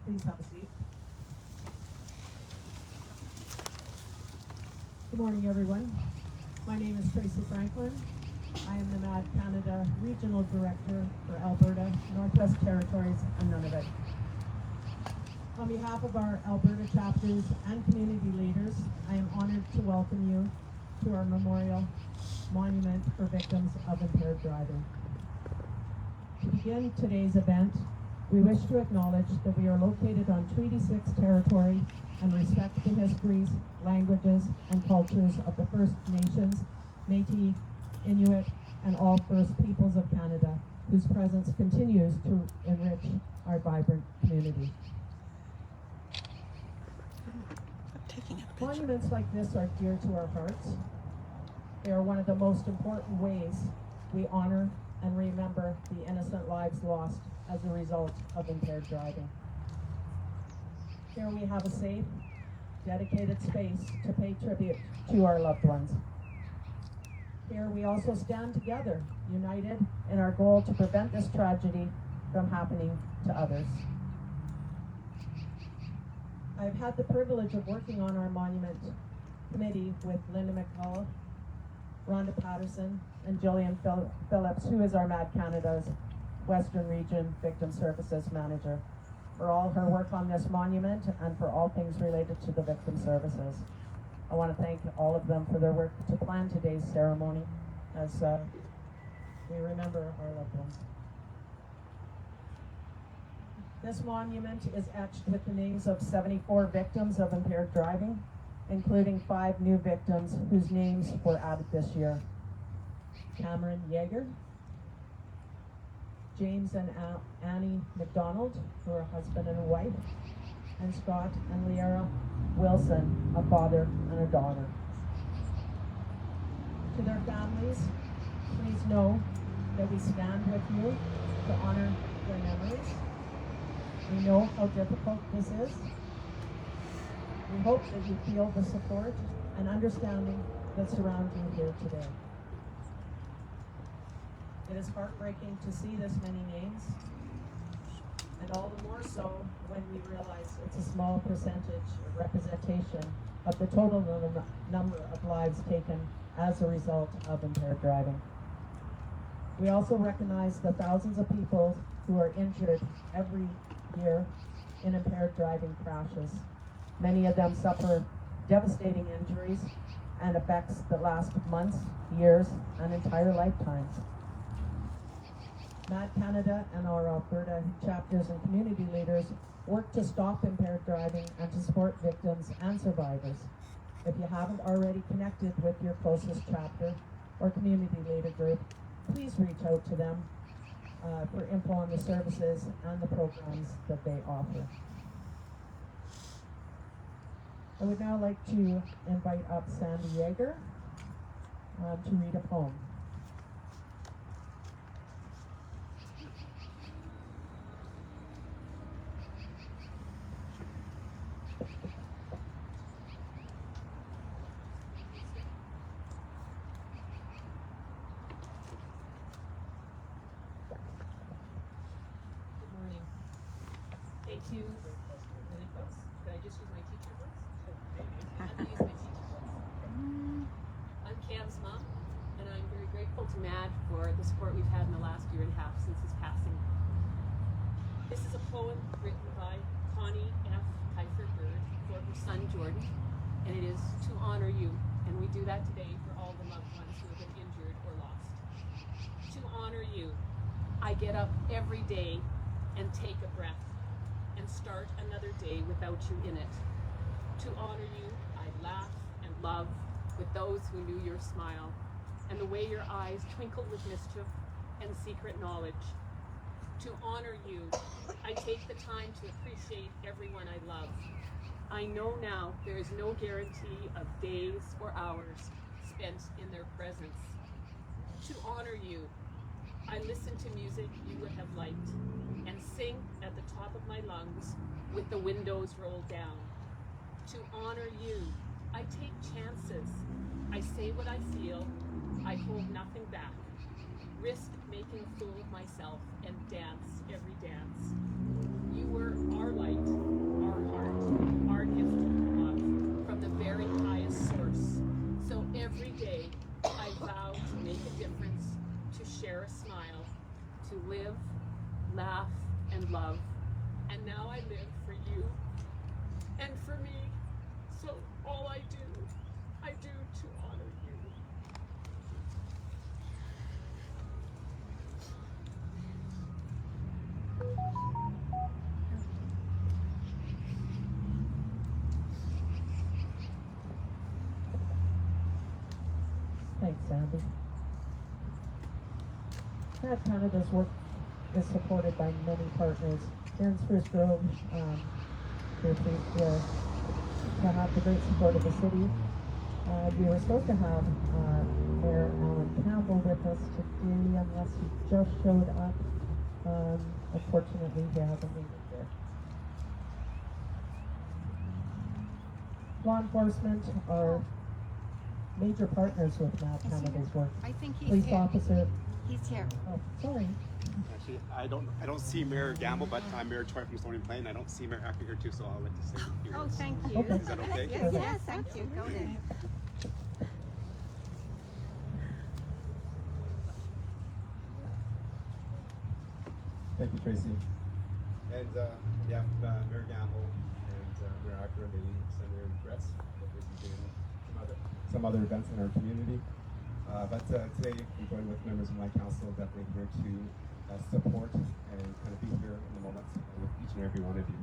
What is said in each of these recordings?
Please have a seat. Good morning, everyone. My name is Tracy Franklin. I am the MAD Canada Regional Director for Alberta, Northwest Territories, and Nunavut. On behalf of our Alberta chapters and community leaders, I am honored to welcome you to our memorial monument for victims of impaired driving. To begin today's event, we wish to acknowledge that we are located on Treaty 6 territory and respect the histories, languages, and cultures of the First Nations, Métis, Inuit, and all First Peoples of Canada, whose presence continues to enrich our vibrant community. Monuments like this are dear to our hearts. They are one of the most important ways we honor and remember the innocent lives lost as a result of impaired driving. Here we have a safe, dedicated space to pay tribute to our loved ones. Here we also stand together, united in our goal to prevent this tragedy from happening to others. I've had the privilege of working on our monument committee with Linda McCullough, Rhonda Patterson, and Jillian Phillips, who is our MAD Canada's Western Region Victim Services Manager, for all her work on this monument and for all things related to the victim services. I want to thank all of them for their work to plan today's ceremony as we remember our loved ones. This monument is etched with the names of 74 victims of impaired driving, including 5 new victims whose names were added this year. Cameron Yeager, James and Annie McDonald, who are a husband and a wife, and Scott and Liara Wilson, a father and a daughter. To their families, please know that we stand with you to honor their memories. We know how difficult this is. We hope that you feel the support and understanding that surround you here today. It is heartbreaking to see this many names, and all the more so when we realize it's a small percentage of representation of the total number of lives taken as a result of impaired driving. We also recognize the thousands of people who are injured every year in impaired driving crashes. Many of them suffer devastating injuries and effects that last months, years, and entire lifetimes. MAD Canada and our Alberta chapters and community leaders work to stop impaired driving and to support victims and survivors. If you haven't already connected with your closest chapter or community leader group, please reach out to them for info on the services and the programs that they offer. I would now like to invite up Sandy Yeager to read a poem. To really close. Could I just use my teacher voice? I'm going to use my teacher voice. I'm Cam's mom, and I'm very grateful to MAD for the support we've had in the last year and a half since his passing. This is a poem written by Connie F. Kiefer Bird for her son Jordan, and it is to honor you, and we do that today for all the loved ones who have been injured or lost. To honor you, I get up every day and take a breath and start another day without you in it. To honor you, I laugh and love with those who knew your smile and the way your eyes twinkled with mischief and secret knowledge. To honor you, I take the time to appreciate everyone I love. I know now there is no guarantee of days or hours spent in their presence. To honor you, I listen to music you would have liked and sing at the top of my lungs with the windows rolled down. To honor you, I take chances. I say what I feel. I hold nothing back. Risk making a fool of myself and dance every dance. You were our light Thanks, Sandy. Mad Canada's work is supported by many partners. Here in Spruce Grove, we're pleased to have the great support of the city. We were supposed to have Mayor Alan Campbell with us today, unless he just showed up. Unfortunately, he hasn't made it here. Law enforcement are major partners with Mad Canada's work. I think he's Police here. officer. He's here. Oh, sorry. Actually, I don't see Mayor Gamble, but I'm Mayor Troy from Stony Plain. I don't see Mayor Acker here too, so I'll like to say a few Oh, words. thank you. Okay. Is that okay? Yes, yes, thank you. Go ahead. Thank you, Tracy. And yeah, Mayor Gamble and Mayor Acker, they send their regrets that they've been doing some other events in our community. But today, I'm joined with members of my council, definitely here to support and kind of be here in the moment with each and every one of you.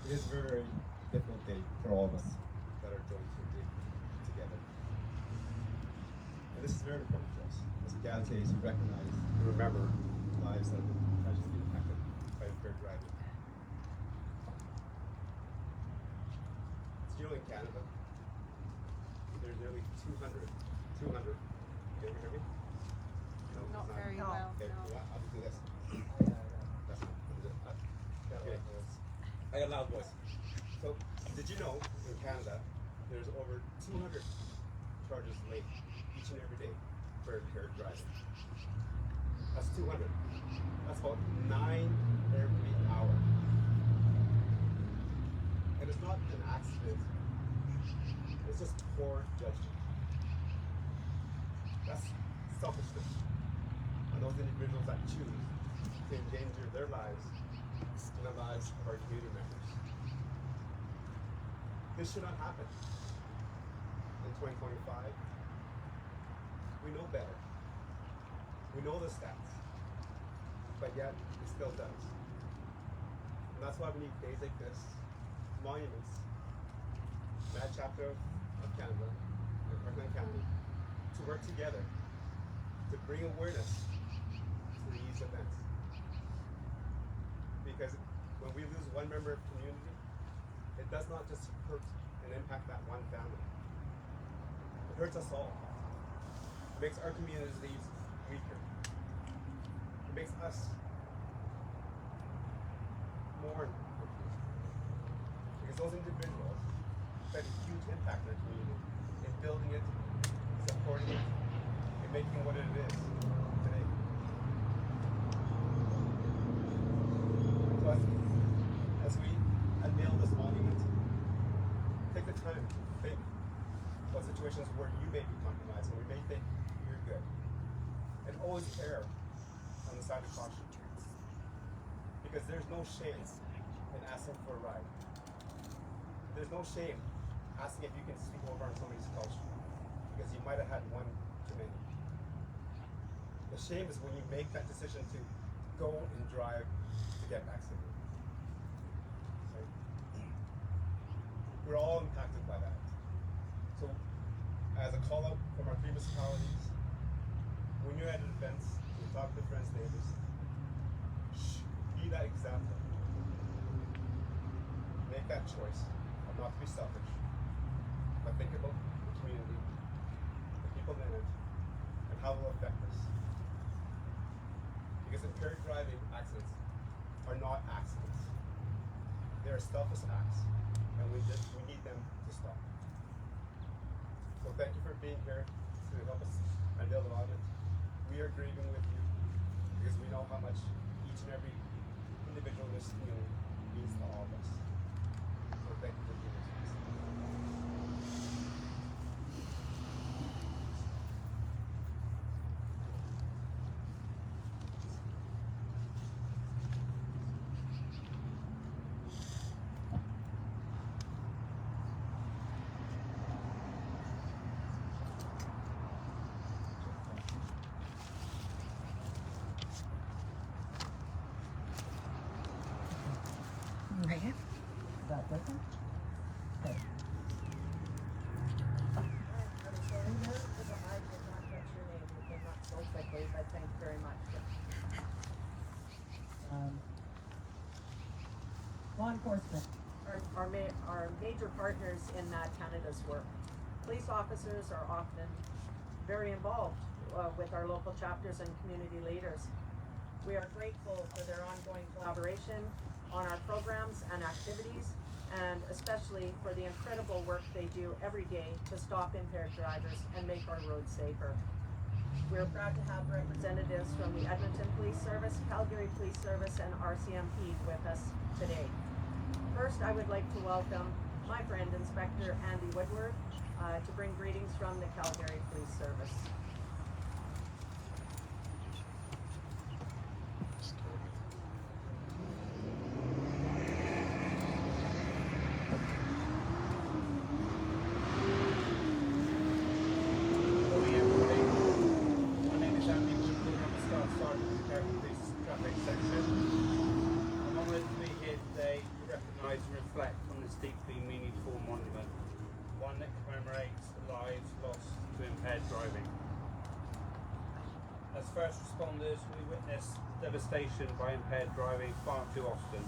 It is a very, very difficult day for all of us that are joined here together. And this is very important for us as we gather today to recognize and remember lives that have been tragically impacted by impaired driving. It's in Canada. There's nearly 200. Can you hear me? No, Not it's very well. Okay, No. well, I'll just do this. That's not. Okay. I got a loud voice. So, did you know in Canada there's over 200 charges laid each and every day for impaired driving? That's 200. That's about 9 every hour. And it's not an accident. It's just poor judgment. That's selfishness. And those individuals that choose to endanger their lives and the lives of our community members. This should not happen. In 2025, we know better. We know the stats. But yet, it still does. And that's why we need days like this, monuments, Mad Chapter of Canada, and Parkland County, to work together to bring awareness to these events. Because when we lose one member of the community, it does not just hurt and impact that one family. It hurts us all. It makes our communities weaker. It makes us mourn. Because those individuals had a huge impact on our community in building it, supporting it, and making what it is today. So as we unveil this monument, take the time to think about situations where you may be compromised and we may think you're good. And always err on the side of caution. Because there's no shame in asking for a ride. There's no shame asking if you can sleep over on somebody's couch because you might have had one too many. The shame is when you make that decision to go and drive to get vaccinated. Right? We're all impacted by that. So, as a call out from our 3 municipalities, when you're at events, you talk to friends, neighbors, be that example. Make that choice of not to be selfish, but think about the community, the people in it, and how it will affect us. Because impaired driving accidents are not accidents. They are selfless acts, and we need them to stop. So thank you for being here to help us unveil the audit. We are grieving with you because we know how much each and every individual in this community means to all of us. So thank you for being with us. Right. Is that different? Okay. Law enforcement. Are major partners in Mad Canada's work. Police officers are often very involved with our local chapters and community leaders. We are grateful for their ongoing collaboration on our programs and activities, and especially for the incredible work they do every day to stop impaired drivers and make our roads safer. We're proud to have representatives from the Edmonton Police Service, Calgary Police Service, and RCMP with us today. First, I would like to welcome my friend, Inspector Andy Woodward, to bring greetings from the Calgary Police Service. Morning, everybody. My name is Andy Woodward. I'm a Staff Sergeant in the Calgary Police Traffic Section. I'm honoured to be here today to recognise and reflect on this deeply meaningful monument, one that commemorates the lives lost to impaired driving. As first responders, we witness devastation by impaired driving far too often.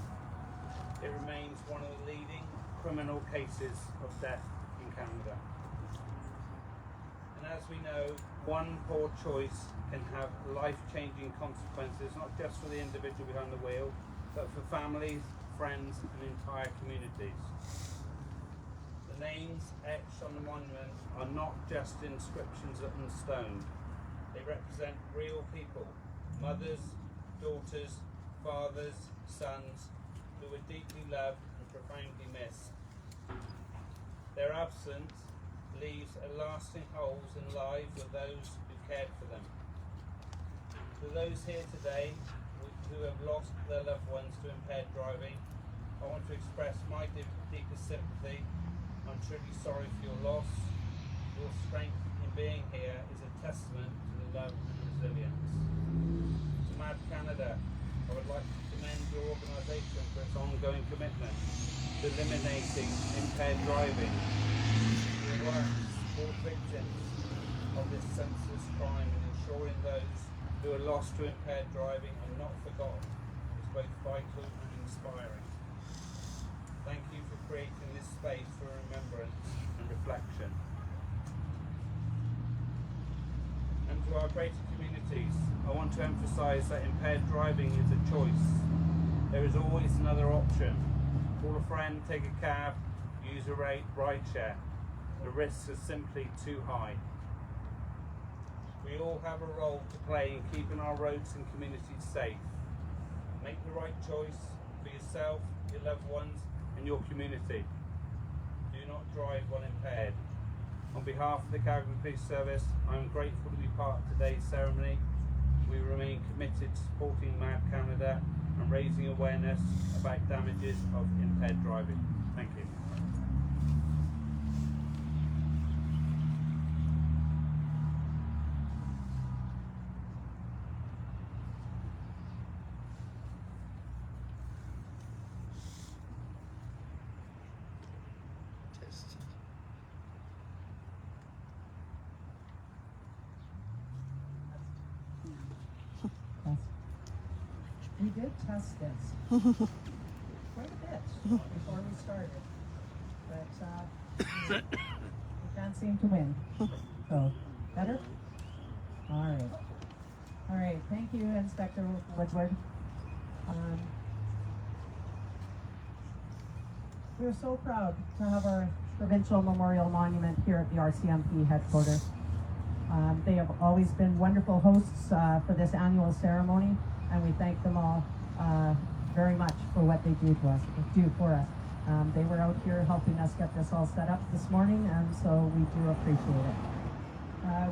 It remains one of the leading criminal cases of death in Canada. And as we know, one poor choice can have life-changing consequences, not just for the individual behind the wheel, but for families, friends, and entire communities. The names etched on the monument are not just inscriptions on stone. They represent real people, mothers, daughters, fathers, sons, who were deeply loved and profoundly missed. Their absence leaves lasting holes in the lives of those who cared for them. To those here today who have lost their loved ones to impaired driving, I want to express my deepest sympathy. I'm truly sorry for your loss. Your strength in being here is a testament to the love and resilience. To Mad Canada, I would like to commend your organisation for its ongoing commitment to eliminating impaired driving. Your work to support victims of this senseless crime and ensuring those who are lost to impaired driving are not forgotten is both vital and inspiring. Thank you for creating this space for remembrance and reflection. And to our greater communities, I want to emphasise that impaired driving is a choice. There is always another option. Call a friend, take a cab, use a ride share. The risks are simply too high. We all have a role to play in keeping our roads and communities safe. Make the right choice for yourself, your loved ones, and your community. Do not drive while impaired. On behalf of the Calgary Police Service, I am grateful to be part of today's ceremony. We remain committed to supporting Mad Canada and raising awareness about damages of impaired driving. Thank you. We did test this quite a bit before we started, but we can't seem to win. So, better? All right. Thank you, Inspector Woodward. We're so proud to have our provincial memorial monument here at the RCMP headquarters. They have always been wonderful hosts for this annual ceremony, and we thank them all very much for what they do for us. They were out here helping us get this all set up this morning, and so we do appreciate it.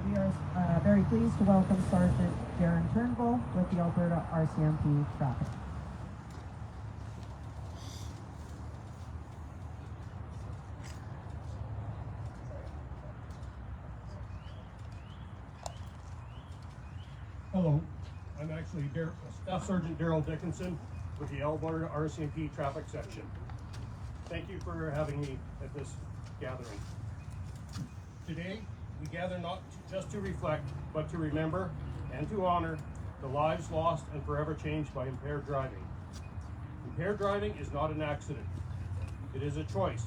We are very pleased to welcome Sergeant Darren Turnbull with the Alberta RCMP Traffic. Hello, I'm actually Staff Sergeant Daryl Dickinson with the Alberta RCMP Traffic Section. Thank you for having me at this gathering. Today, we gather not just to reflect, but to remember and to honor the lives lost and forever changed by impaired driving. Impaired driving is not an accident. It is a choice,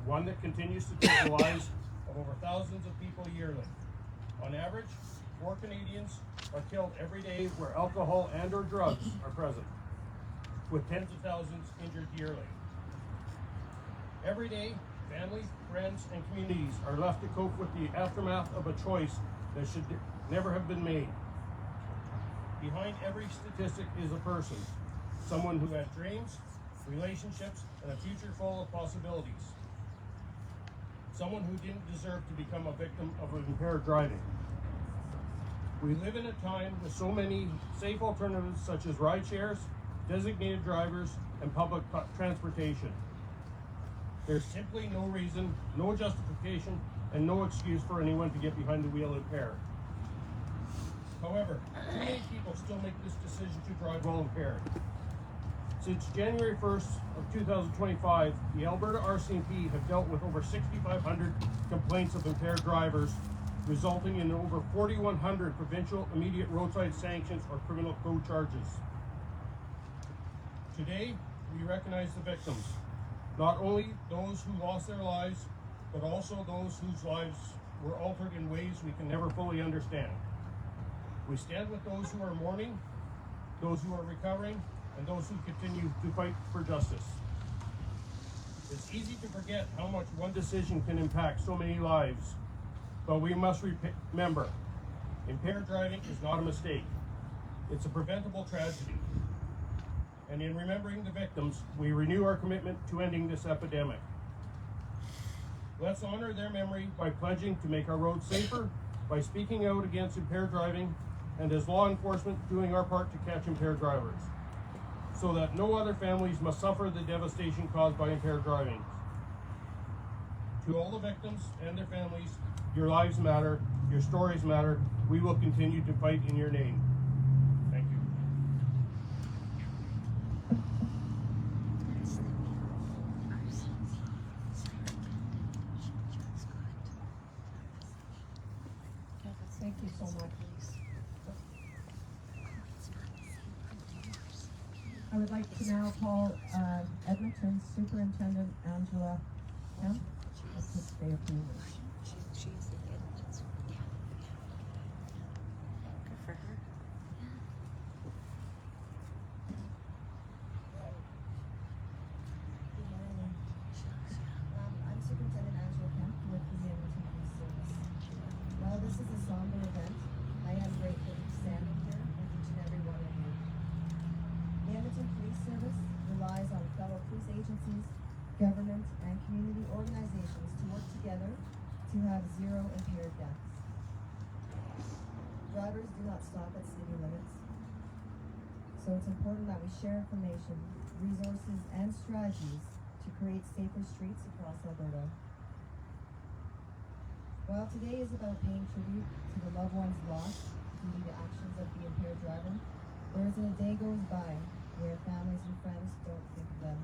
one that continues to take the lives of over thousands of people yearly. On average, 4 Canadians are killed every day where alcohol and or drugs are present, with tens of thousands injured yearly. Every day, family, friends, and communities are left to cope with the aftermath of a choice that should never have been made. Behind every statistic is a person, someone who had dreams, relationships, and a future full of possibilities. Someone who didn't deserve to become a victim of impaired driving. We live in a time with so many safe alternatives such as ride shares, designated drivers, and public transportation. There's simply no reason, no justification, and no excuse for anyone to get behind the wheel impaired. However, too many people still make this decision to drive while impaired. Since January 1st of 2025, the Alberta RCMP have dealt with over 6,500 complaints of impaired drivers, resulting in over 4,100 provincial immediate roadside sanctions or criminal code charges. Today, we recognize the victims, not only those who lost their lives, but also those whose lives were altered in ways we can never fully understand. We stand with those who are mourning, those who are recovering, and those who continue to fight for justice. It's easy to forget how much one decision can impact so many lives, but we must remember, impaired driving is not a mistake. It's a preventable tragedy. And in remembering the victims, we renew our commitment to ending this epidemic. Let's honor their memory by pledging to make our roads safer, by speaking out against impaired driving, and as law enforcement doing our part to catch impaired drivers, so that no other families must suffer the devastation caused by impaired driving. To all the victims and their families, your lives matter, your stories matter. We will continue to fight in your name. Thank you. Thank you so much. I would like to now call Edmonton Superintendent Angela Kemp to say a few words. Good for her. Good morning. I'm Superintendent Angela Kemp with the Edmonton Police Service. While this is a somber event, I am grateful to be standing here with each and every one of you. The Edmonton Police Service relies on fellow police agencies, government, and community organizations to work together to have zero impaired deaths. Drivers do not stop at city limits, so it's important that we share information, resources, and strategies to create safer streets across Alberta. While today is about paying tribute to the loved ones lost due to the actions of the impaired driver, there isn't a day goes by where families and friends don't think of them.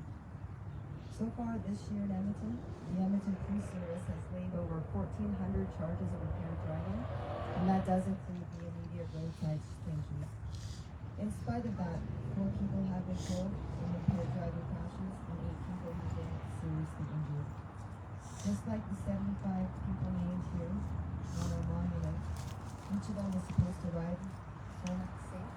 So far this year in Edmonton, the Edmonton Police Service has laid over 1,400 charges of impaired driving, and that does include the immediate roadside sanctions. In spite of that, 4 people have been killed in impaired driving crashes and 8 people have been seriously injured. Just like the 75 people named here on our monument, each of them was supposed to ride home safe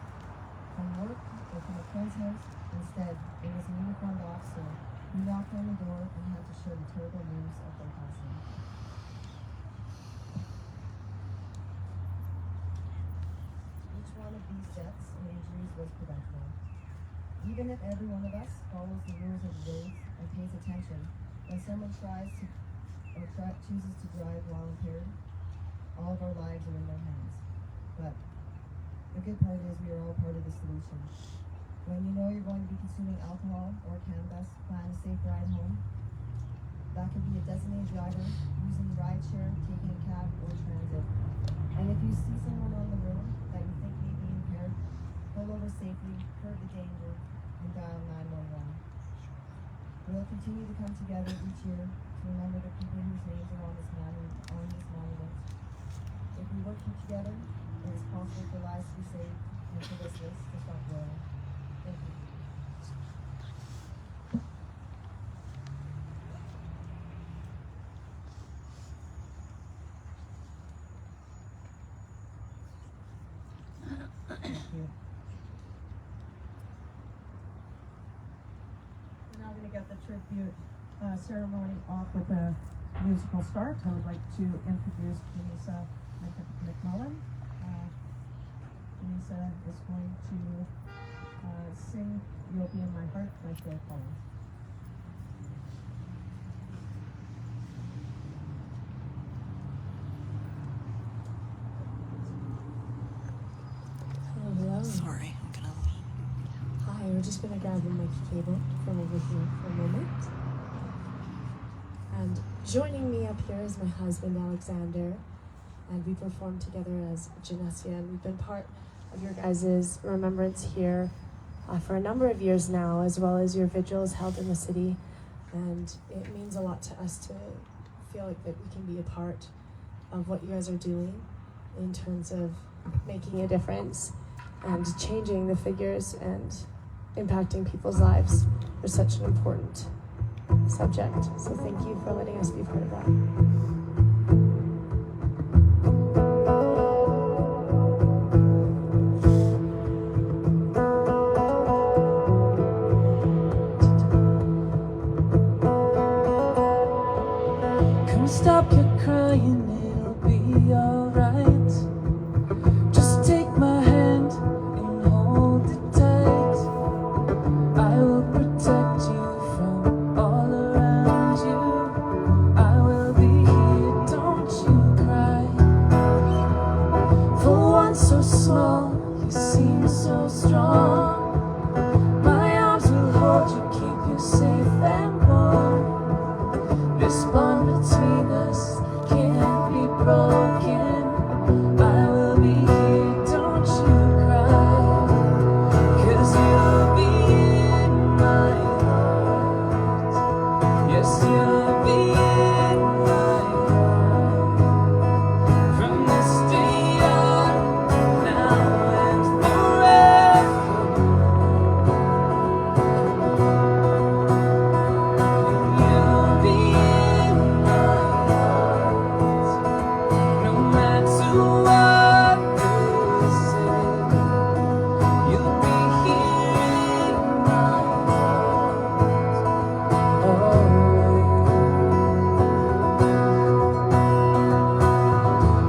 from work or from a friend's house. Instead, it was a uniformed officer who knocked on the door and had to share the terrible news of their passing. Each one of these deaths and injuries was preventable. Even if every one of us follows the rules of the road and pays attention, when someone chooses to drive while impaired, all of our lives are in their hands. But the good part is we are all part of the solution. When you know you're going to be consuming alcohol or cannabis, plan a safe ride home. That could be a designated driver, using rideshare, taking a cab, or transit. And if you see someone on the road that you think may be impaired, pull over safely, curb the danger, and dial 911. We'll continue to come together each year to remember the people whose names are on this monument. If we work together, it is possible for lives to be saved and for this list to stop growing. Thank you. get the tribute ceremony off with a musical start, I would like to introduce Janisa McMullen. Janisa is going to sing You'll Be in My Heart by Phil Collins. Hello. Sorry, I'm gonna. Hi, we're just gonna grab a mic cable from over here for a moment. And joining me up here is my husband Alexander, and we perform together as Genesia, and we've been part of your guys' remembrance here for a number of years now, as well as your vigils held in the city. And it means a lot to us to feel like that we can be a part of what you guys are doing in terms of making a difference and changing the figures and impacting people's lives for such an important subject. So thank you for letting us be part of that. Come stop your crying, it'll be alright. Just take my hand and hold it tight. I will protect you from all around you. I will be here, don't you cry. For one so small, you seem so strong. My arms will hold you, keep you safe and warm. This bond between us can't be broken. I will be here, don't you cry. 'Cause you'll be in my heart. Yes, you'll be in my heart. From this day on, now and forever. You'll be in my heart. No matter what they say, you'll be here in my heart always.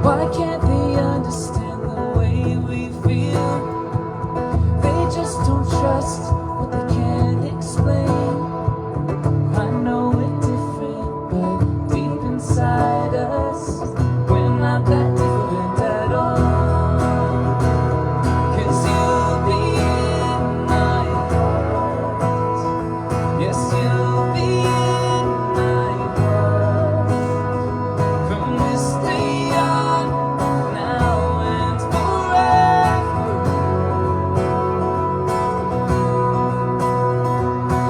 Why can't they understand the way we feel? They just don't trust what they can't explain. I know we're different, but deep inside us, we're not that different at all. 'Cause you'll be in my heart. Yes, you'll be in my heart. From this day on, now and forever.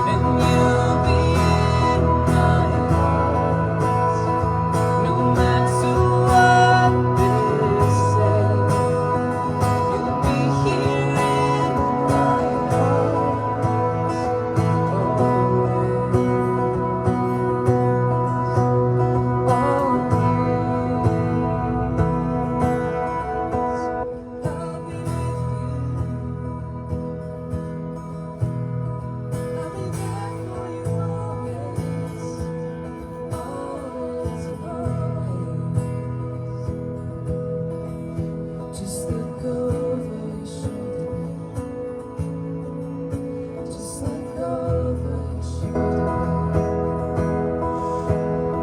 And you'll be in my heart. No matter what they say, you'll be here in my heart always. I'll be with you. I'll be there for you always, always, always. Just look over your shoulder, just look over your shoulder,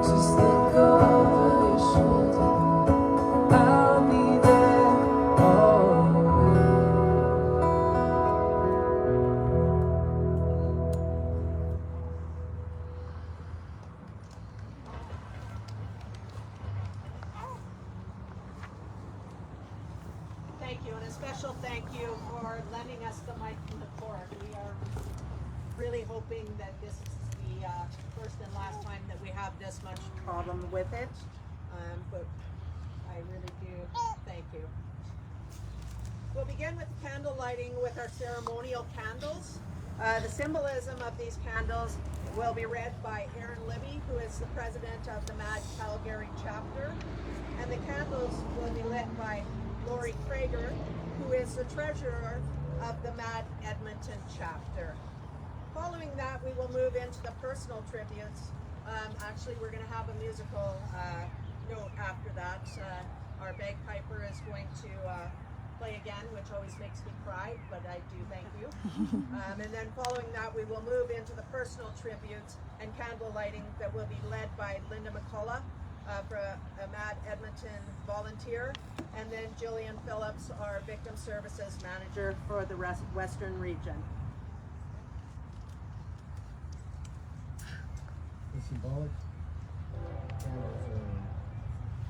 just look over your shoulder. I'll be there always. Thank you, and a special thank you for lending us the mic and the cord. We are really hoping that this is the first and last time that we have this much problem with it. But I really do thank you. We'll begin with the candle lighting with our ceremonial candles. The symbolism of these candles will be read by Aaron Libby, who is the president of the MAD Calgary chapter. And the candles will be lit by Lori Krager, who is the treasurer of the MAD Edmonton chapter. Following that, we will move into the personal tributes. Actually, we're going to have a musical note after that. Our bagpiper is going to play again, which always makes me cry, but I do thank you. And then following that, we will move into the personal tributes and candle lighting that will be led by Linda McCullough, for a Mad Edmonton volunteer, and then Jillian Phillips, our Victim Services Manager for the Western region. The symbolic candles are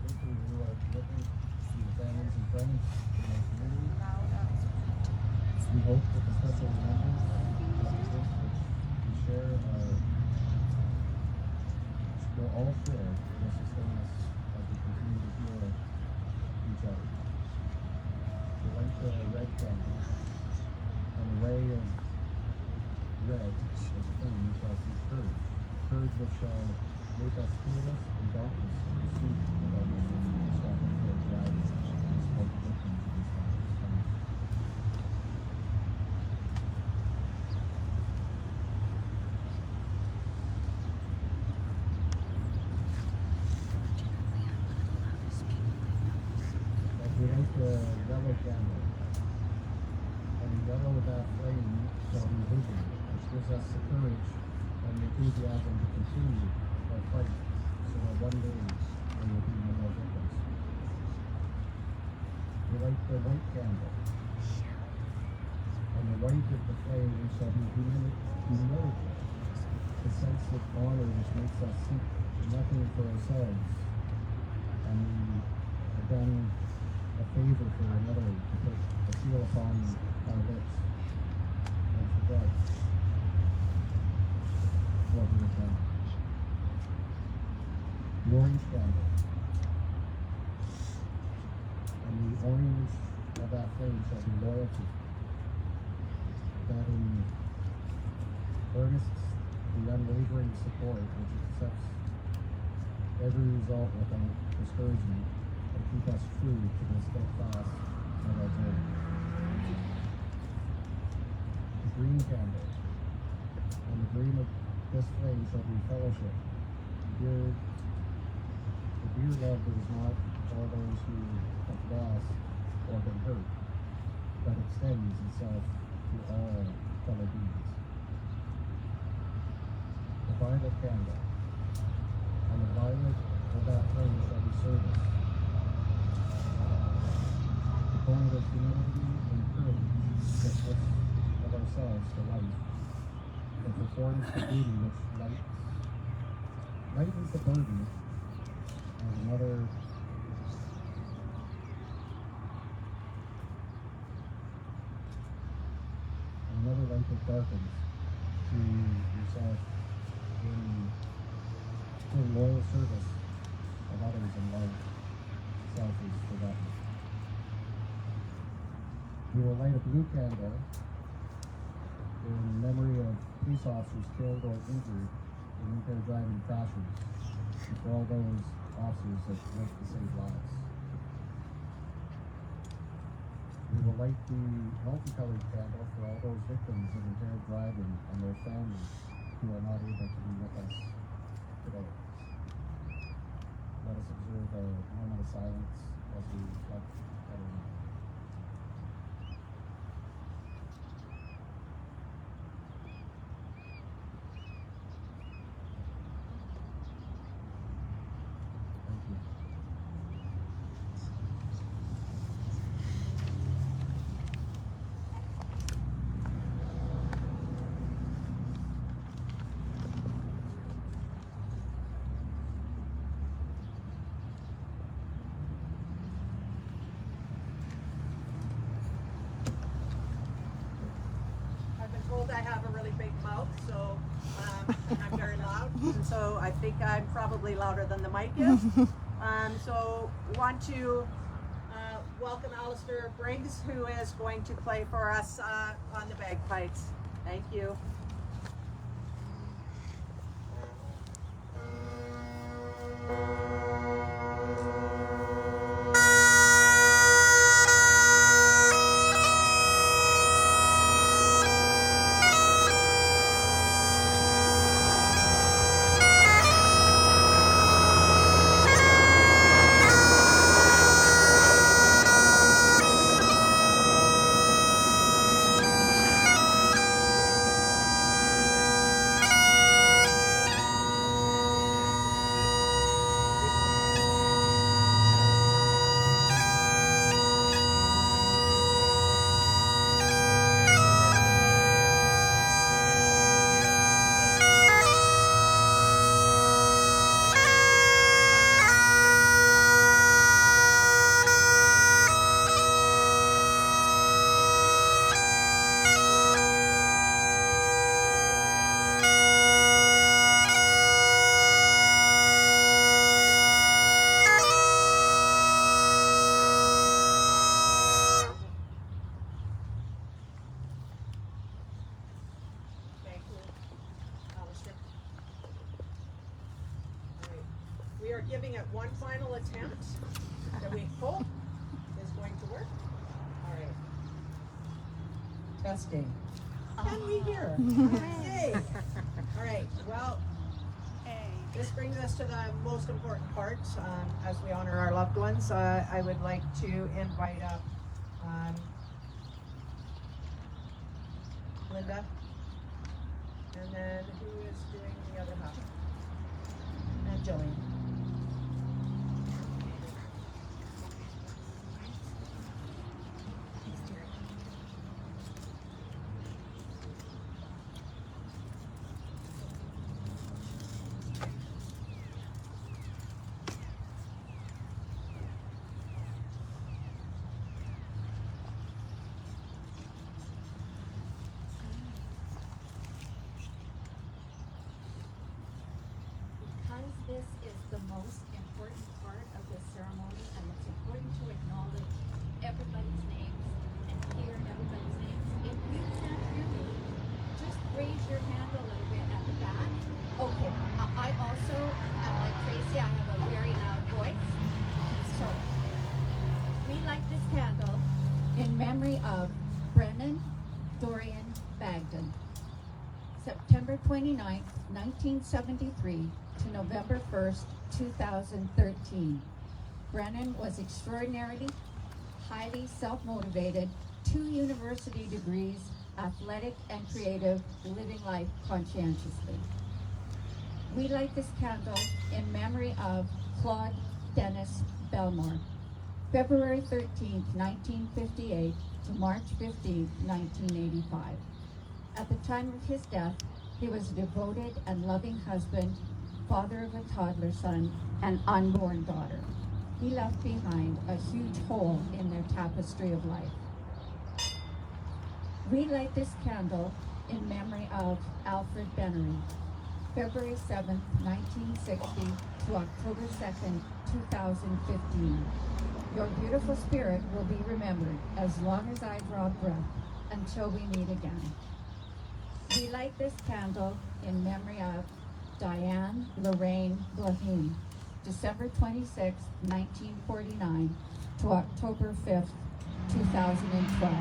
linking to our commitment to the families and friends in our community. We hope that the special remembrance of the gifts which we share will all share will sustain us as we continue to heal each other. We light the red candle, and the ray of red is a flame shall be courage. Courage which shall make us fearless in darkness in pursuit of our mission and stop us for driving and support victims of this time. As we light the yellow candle, and the yellow of that flame shall be vision, which gives us the courage and the enthusiasm to continue our fight so that one day there will be no more victims. We light the white candle, and the white of the flame shall be humility, the sense of honor which makes us seek nothing for ourselves, and we have done a favor for another to put a seal upon our lips and forget what we have done. The orange candle, and the orange of that flame shall be loyalty, that in earnest the unwavering support which accepts every result without discouragement and keep us true to the steadfast of our goal. The green candle, and the green of this flame shall be fellowship. The dear love is not all those who have lost or been hurt, but extends itself to all fellow beings. The violet candle, and the violet of that flame shall be service. The point of humility and courage that lifts of ourselves to life, and performs the duty which lightens the burden of another life that darkens to yourself in loyal service of others in life. Self is forgotten. We will light a blue candle in memory of police officers killed or injured in impaired driving crashes, and for all those officers that work to save lives. We will light the multicolored candle for all those victims of impaired driving and their families who are not able to be with us today. Let us observe a moment of silence as we reflect at our meeting. Thank you. I've been told I have a really big mouth, so I'm very loud, and so I think I'm probably louder than the mic is. So want to welcome Alistair Briggs, who is going to play for us on the bagpipes. Thank you. We are giving it one final attempt that we hope is going to work. All right. Testing. Can we hear? Yay. All right, well, this brings us to the most important part. As we honor our loved ones, I would like to invite up Linda, and then who is doing the other half? And Jillian. Because this is the most important part of the ceremony, and it's important to acknowledge everybody's names and hear everybody's names. If you can't hear me, just raise your hand a little bit at the back. Okay. I also, like Tracy, I have a very loud voice. So, we light this candle in memory of Brennan Dorian Bagdon. September 29th, 1973 to November 1st, 2013. Brennan was extraordinarily, highly self-motivated, 2 university degrees, athletic and creative, living life conscientiously. We light this candle in memory of Claude Dennis Belmore, February 13th, 1958 to March 15th, 1985. At the time of his death, he was a devoted and loving husband, father of a toddler son, and unborn daughter. He left behind a huge hole in their tapestry of life. We light this candle in memory of Alfred Bennery, February 7th, 1960 to October 2nd, 2015. Your beautiful spirit will be remembered as long as I draw breath until we meet again. We light this candle in memory of Diane Lorraine Blaheen, December 26, 1949 to October 5th, 2012.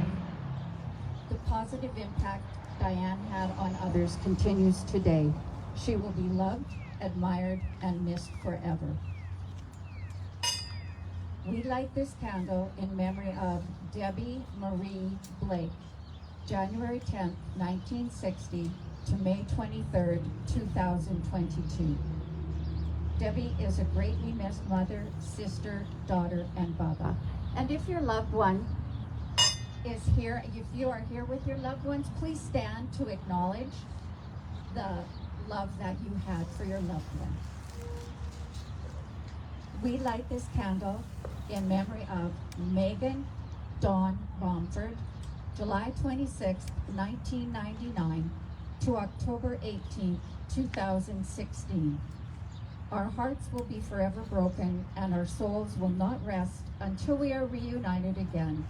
The positive impact Diane had on others continues today. She will be loved, admired, and missed forever. We light this candle in memory of Debbie Marie Blake, January 10th, 1960 to May 23rd, 2022. Debbie is a greatly missed mother, sister, daughter, and Baba. And if your loved one is here, if you are here with your loved ones, please stand to acknowledge the love that you had for your loved one. We light this candle in memory of Megan Dawn Bomford, July 26, 1999 to October 18, 2016. Our hearts will be forever broken and our souls will not rest until we are reunited again.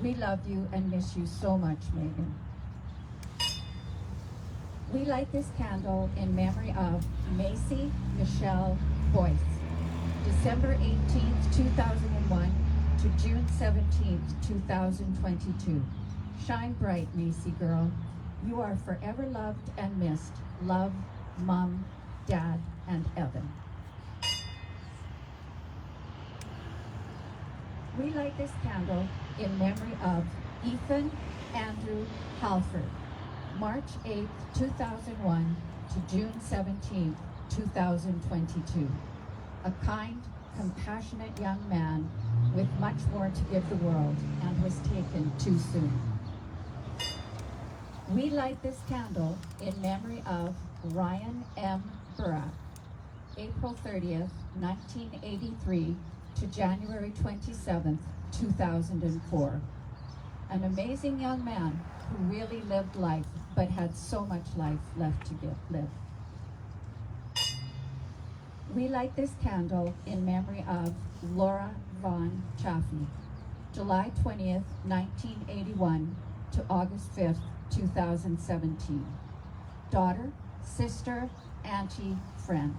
We love you and miss you so much, Megan. We light this candle in memory of Macy Michelle Boyce, December 18th, 2001 to June 17th, 2022. Shine bright, Macy girl. You are forever loved and missed. Love, Mom, Dad, and Evan. We light this candle in memory of Ethan Andrew Halford, March 8th, 2001 to June 17th, 2022. A kind, compassionate young man with much more to give the world and was taken too soon. We light this candle in memory of Ryan M. Burrack, April 30th, 1983 to January 27th, 2004. An amazing young man who really lived life, but had so much life left to live. We light this candle in memory of Laura Vaughn Chaffee, July 20th, 1981 to August 5th, 2017. Daughter, sister, auntie, friend.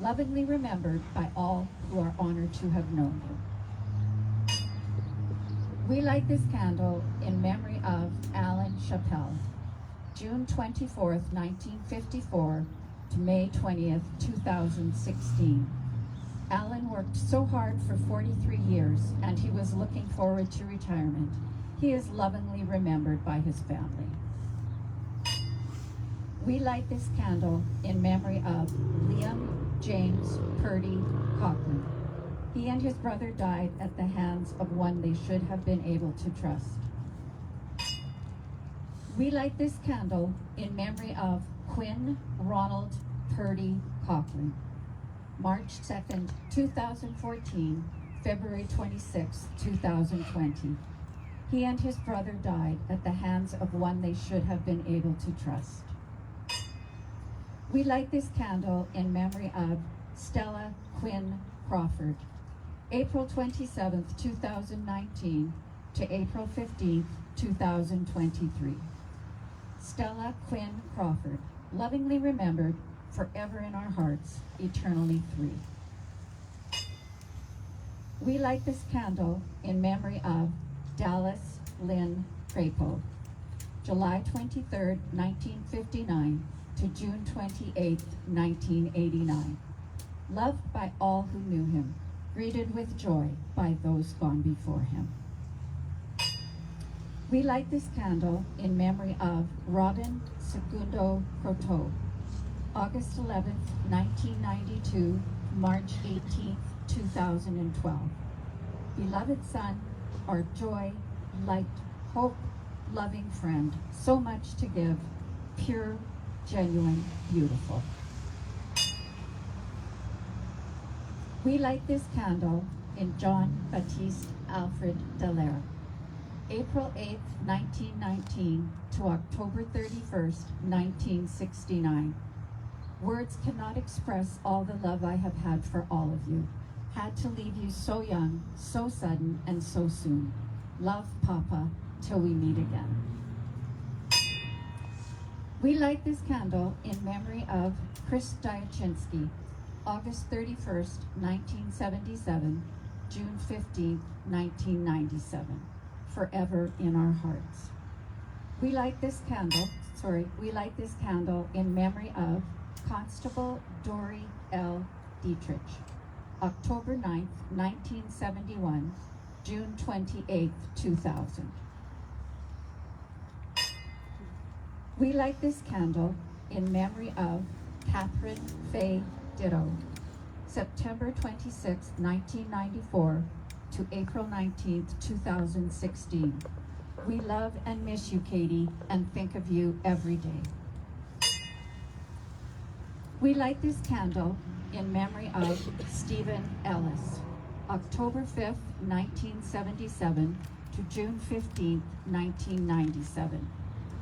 lovingly remembered by all who are honored to have known him. We light this candle in memory of Alan Chappell, June 24th, 1954 to May 20th, 2016. Alan worked so hard for 43 years, and he was looking forward to retirement. He is lovingly remembered by his family. We light this candle in memory of Liam James Purdy Coughlin. He and his brother died at the hands of one they should have been able to trust. We light this candle in memory of Quinn Ronald Purdy Coughlin. March 2nd, 2014, February 26, 2020. He and his brother died at the hands of one they should have been able to trust. We light this candle in memory of Stella Quinn Crawford, April 27th, 2019 to April 15th, 2023. Stella Quinn Crawford, lovingly remembered, forever in our hearts, eternally free. We light this candle in memory of Dallas Lynn Crapo, July 23rd, 1959 to June 28th, 1989. Loved by all who knew him, greeted with joy by those gone before him. We light this candle in memory of Robin Segundo Croteau, August 11th, 1992, March 18th, 2012. Beloved son, our joy, light, hope, loving friend, so much to give, pure, genuine, beautiful. We light this candle in John Baptiste Alfred Dallaire, April 8th, 1919 to October 31st, 1969. Words cannot express all the love I have had for all of you. Had to leave you so young, so sudden, and so soon. Love, Papa, till we meet again. We light this candle in memory of Chris Diachinsky, August 31st, 1977, June 15th, 1997. Forever in our hearts. We light this candle in memory of Constable Dory L. Dietrich, October 9th, 1971, June 28th, 2000. We light this candle in memory of Catherine Faye Ditto, September 26th, 1994 to April 19th, 2016. We love and miss you, Katie, and think of you every day. We light this candle in memory of Stephen Ellis, October 5th, 1977 to June 15th, 1997.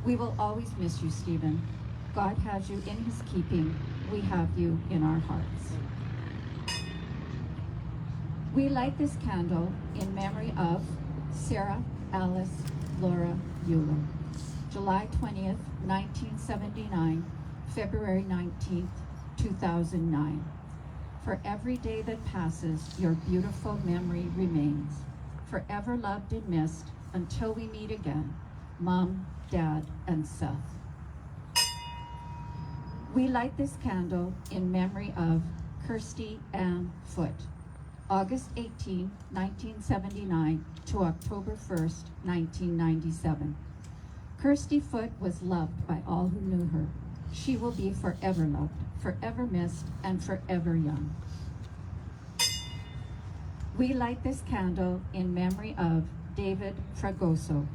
We will always miss you, Stephen. God has you in his keeping. We have you in our hearts. We light this candle in memory of Sarah Alice Laura Euler, July 20th, 1979, February 19th, 2009. For every day that passes, your beautiful memory remains, forever loved and missed until we meet again, Mom, Dad, and Seth. We light this candle in memory of Kirsty Ann Foote, August 18, 1979 to October 1st, 1997. Kirsty Foote was loved by all who knew her. She will be forever loved, forever missed, and forever young. We light this candle in memory of David Fragoso,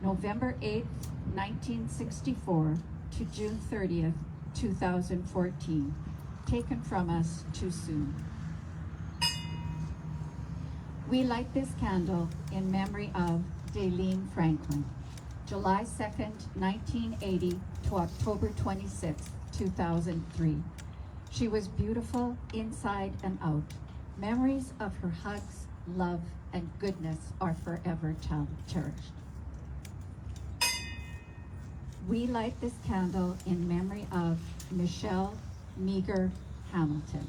November 8th, 1964 to June 30th, 2014, taken from us too soon. We light this candle in memory of Daylene Franklin, July 2nd, 1980 to October 26th, 2003. She was beautiful inside and out. Memories of her hugs, love, and goodness are forever cherished. We light this candle in memory of Michelle Meager Hamilton,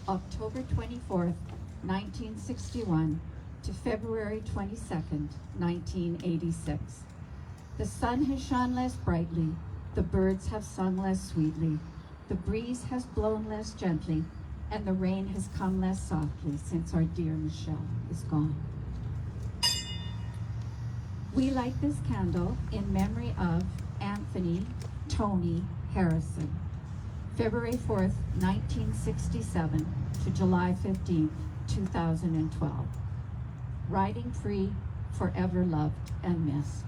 October 24th, 1961 to February 22nd, 1986. The sun has shone less brightly, the birds have sung less sweetly, the breeze has blown less gently, and the rain has come less softly since our dear Michelle is gone. We light this candle in memory of Anthony Tony Harrison, February 4th, 1967 to July 15th, 2012. Riding free, forever loved and missed.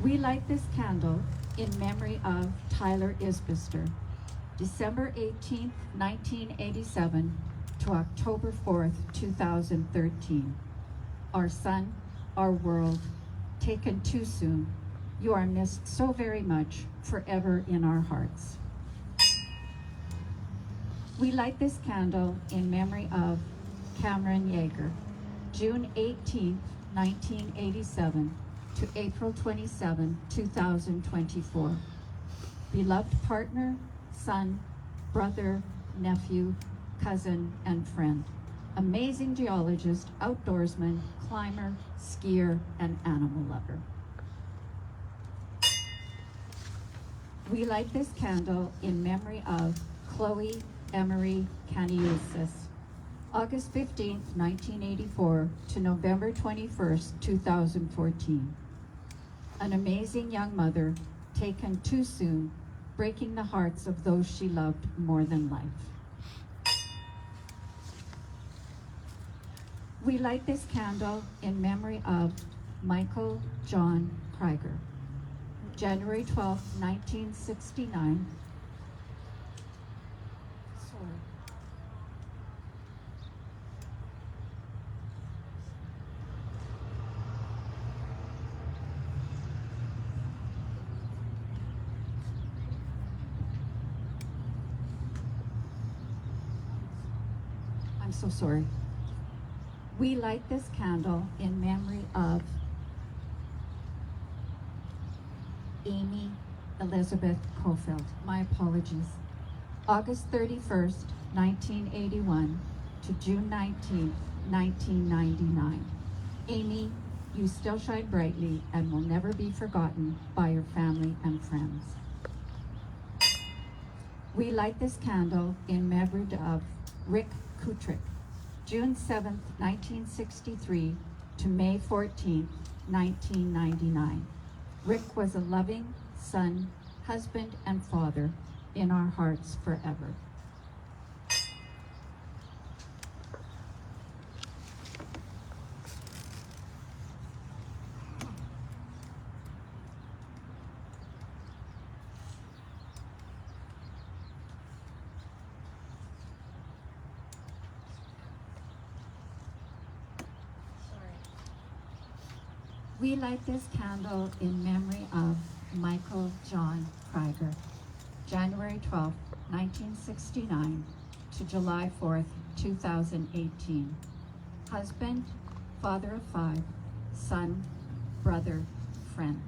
We light this candle in memory of Tyler Isbister, December 18th, 1987 to October 4th, 2013. Our son, our world, taken too soon. You are missed so very much, forever in our hearts. We light this candle in memory of Cameron Yeager, June 18th, 1987 to April 27, 2024. Beloved partner, son, brother, nephew, cousin, and friend. Amazing geologist, outdoorsman, climber, skier, and animal lover. We light this candle in memory of Chloe Emery Caniusis, August 15th, 1984 to November 21st, 2014. An amazing young mother, taken too soon, breaking the hearts of those she loved more than life. We light this candle in memory of Michael John Krieger, January 12th, 1969. Sorry. I'm so sorry. We light this candle in memory of Amy Elizabeth Cofield. My apologies. August 31st, 1981 to June 19th, 1999. Amy, you still shine brightly and will never be forgotten by your family and friends. We light this candle in memory of Rick Kutrick, June 7th, 1963 to May 14th, 1999. Rick was a loving son, husband, and father in our hearts forever. We light this candle in memory of Michael John Krieger, January 12th, 1969 to July 4th, 2018. Husband, father of 5, son, brother, friend.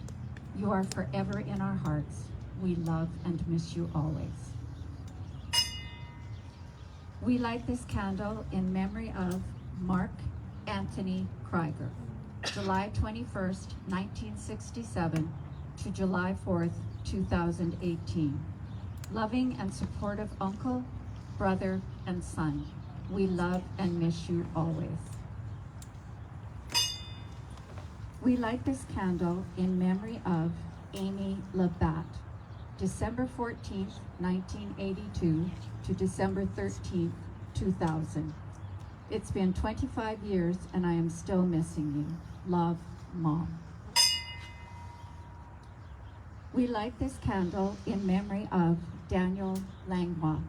You are forever in our hearts. We love and miss you always. We light this candle in memory of Mark Anthony Krieger, July 21st, 1967 to July 4th, 2018. Loving and supportive uncle, brother, and son. We love and miss you always. We light this candle in memory of Amy Labatt, December 14th, 1982 to December 13th, 2000. It's been 25 years and I am still missing you. Love, Mom. We light this candle in memory of Daniel Langlois,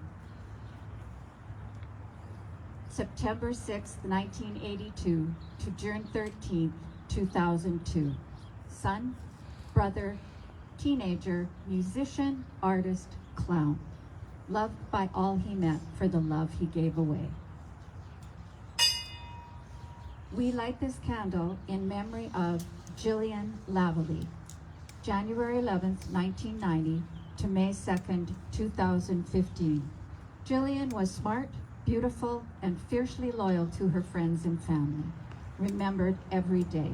September 6th, 1982 to June 13th, 2002. Son, brother, teenager, musician, artist, clown. Loved by all he met for the love he gave away. We light this candle in memory of Jillian Lavallee, January 11th, 1990 to May 2nd, 2015. Jillian was smart, beautiful, and fiercely loyal to her friends and family, remembered every day.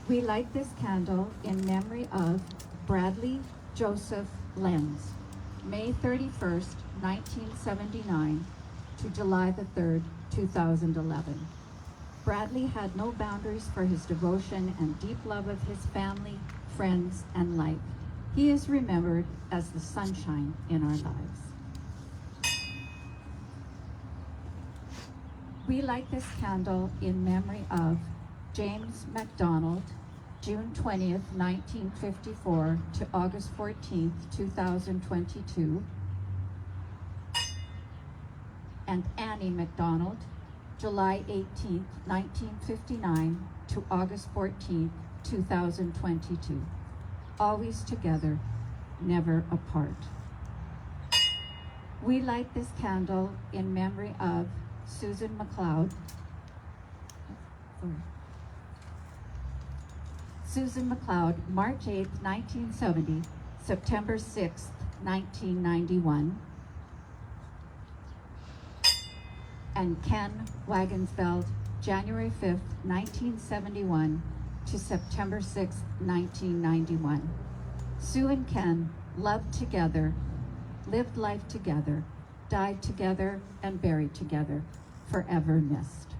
We light this candle in memory of Bradley Joseph Lenz, May 31st, 1979 to July the 3rd, 2011. Bradley had no boundaries for his devotion and deep love of his family, friends, and life. He is remembered as the sunshine in our lives. We light this candle in memory of James MacDonald, June 20th, 1954 to August 14th, 2022, and Annie MacDonald, July 18th, 1959 to August 14th, 2022. Always together, never apart. We light this candle in memory of Susan McLeod. Susan McLeod, March 8, 1970, September 6, 1991. And Ken Wagensfeld, January 5, 1971 to September 6, 1991. Sue and Ken loved together, lived life together, died together, and buried together, forever missed.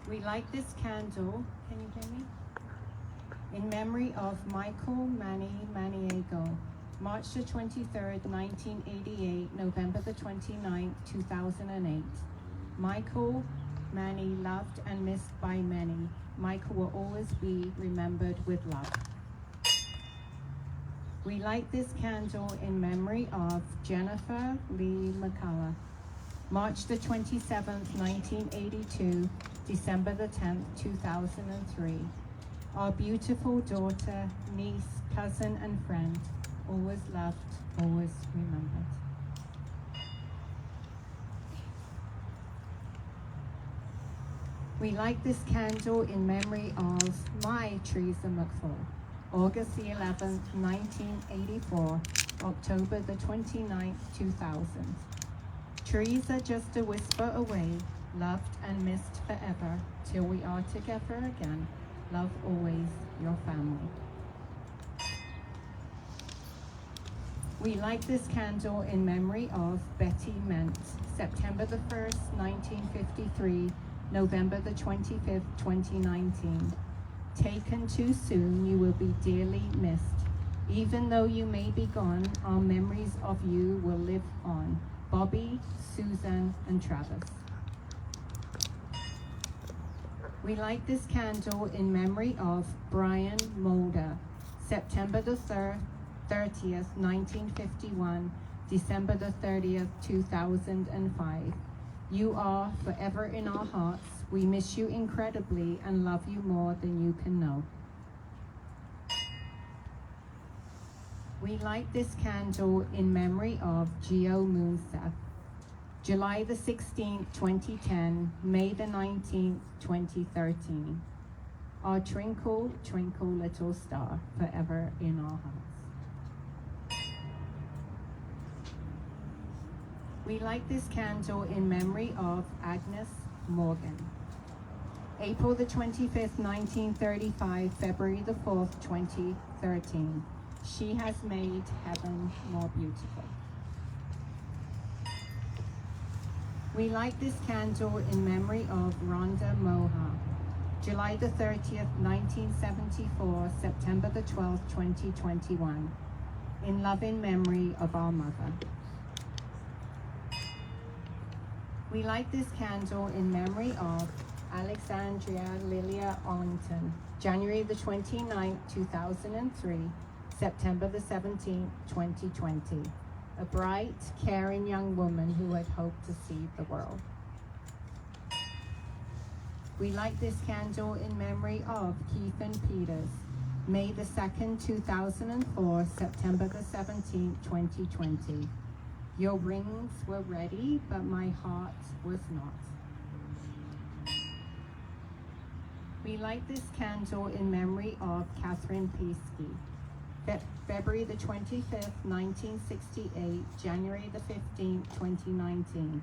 We light this candle, can you hear me? In memory of Michael Manny Maniego, March the 23rd, 1988, November the 29th, 2008. Michael Manny, loved and missed by many. Michael will always be remembered with love. We light this candle in memory of Jennifer Lee McCullough, March the 27th, 1982, December the 10th, 2003. Our beautiful daughter, niece, cousin, and friend, always loved, always remembered. We light this candle in memory of my Teresa McFall, August the 11th, 1984, October the 29th, 2000. Teresa just a whisper away, loved and missed forever, till we are together again. Love always, your family. We light this candle in memory of Betty Ment, September the 1st, 1953, November the 25th, 2019. Taken too soon, you will be dearly missed. Even though you may be gone, our memories of you will live on. Bobby, Susan, and Travis. We light this candle in memory of Brian Mulder, September the 30th, 1951, December the 30th, 2005. You are forever in our hearts. We miss you incredibly and love you more than you can know. We light this candle in memory of Geo Moonseth, July the 16th, 2010, May the 19th, 2013. Our twinkle, twinkle little star, forever in our hearts. We light this candle in memory of Agnes Morgan, April the 25th, 1935, February the 4th, 2013. She has made heaven more beautiful. We light this candle in memory of Rhonda Moha, July the 30th, 1974, September the 12th, 2021, in loving memory of our mother. We light this candle in memory of Alexandria Lilia Orrington, January the 29th, 2003, September the 17th, 2020. A bright, caring young woman who had hoped to see the world. We light this candle in memory of Keithan Peters, May the 2nd, 2004, September the 17th, 2020. Your rings were ready, but my heart was not. We light this candle in memory of Catherine Peasky, February the 25th, 1968, January the 15th, 2019.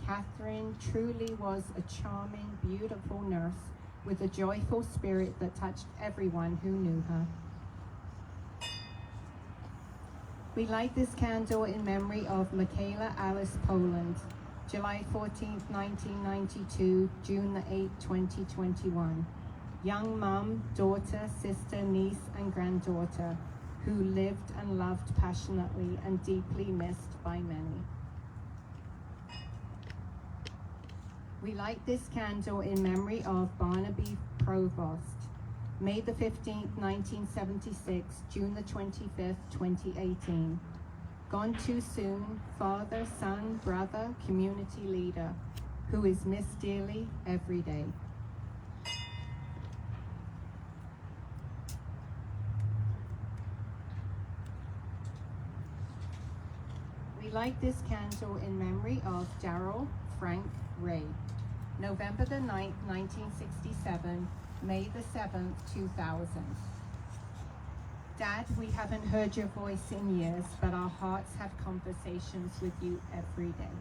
Catherine truly was a charming, beautiful nurse with a joyful spirit that touched everyone who knew her. We light this candle in memory of Michaela Alice Poland, July 14th, 1992, June the 8th, 2021. Young mom, daughter, sister, niece, and granddaughter who lived and loved passionately and deeply missed by many. We light this candle in memory of Barnaby Provost, May the 15th, 1976, June the 25th, 2018. Gone too soon, father, son, brother, community leader, who is missed dearly every day. We light this candle in memory of Darrell Frank Ray, November the 9th, 1967, May the 7th, 2000. Dad, we haven't heard your voice in years, but our hearts have conversations with you every day.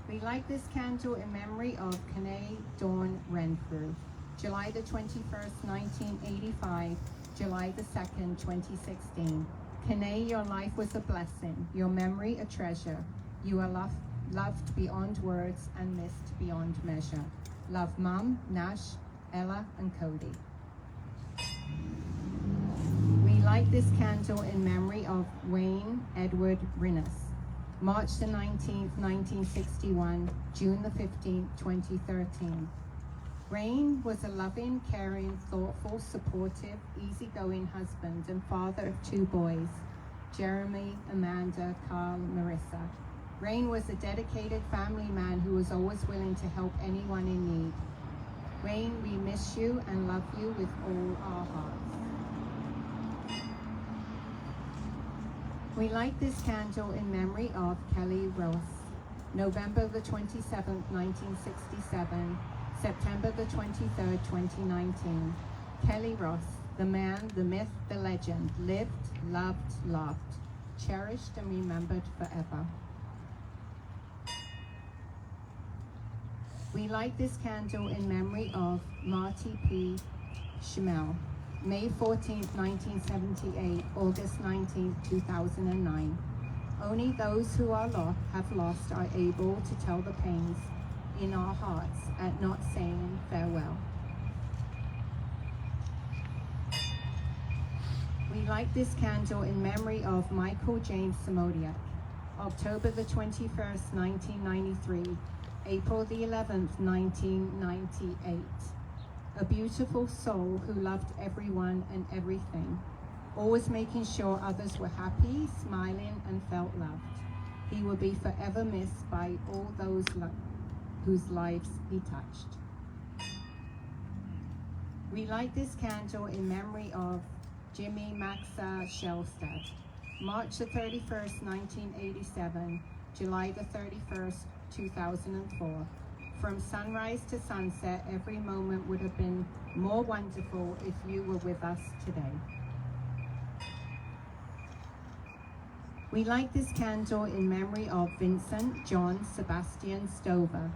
We light this candle in memory of Kanae Dawn Renfrew, July the 21st, 1985, July the 2nd, 2016. Kanae, your life was a blessing, your memory a treasure. You are loved beyond words and missed beyond measure. Love Mom, Nash, Ella, and Cody. We light this candle in memory of Wayne Edward Rinus, March the 19th, 1961, June the 15th, 2013. Wayne was a loving, caring, thoughtful, supportive, easygoing husband and father of 2 boys, Jeremy, Amanda, Carl, Marissa. Wayne was a dedicated family man who was always willing to help anyone in need. Wayne, we miss you and love you with all our hearts. We light this candle in memory of Kelly Ross, November the 27th, 1967, September the 23rd, 2019. Kelly Ross, the man, the myth, the legend, lived, loved, laughed, cherished and remembered forever. We light this candle in memory of Marty P. Schmel, May 14th, 1978, August 19th, 2009. Only those who have lost are able to tell the pains in our hearts at not saying farewell. We light this candle in memory of Michael James Samodiak, October the 21st, 1993, April the 11th, 1998. A beautiful soul who loved everyone and everything, always making sure others were happy, smiling, and felt loved. He will be forever missed by all those whose lives he touched. We light this candle in memory of Jimmy Maxa Shellstad, March the 31st, 1987, July the 31st, 2004. From sunrise to sunset, every moment would have been more wonderful if you were with us today. We light this candle in memory of Vincent John Sebastian Stover,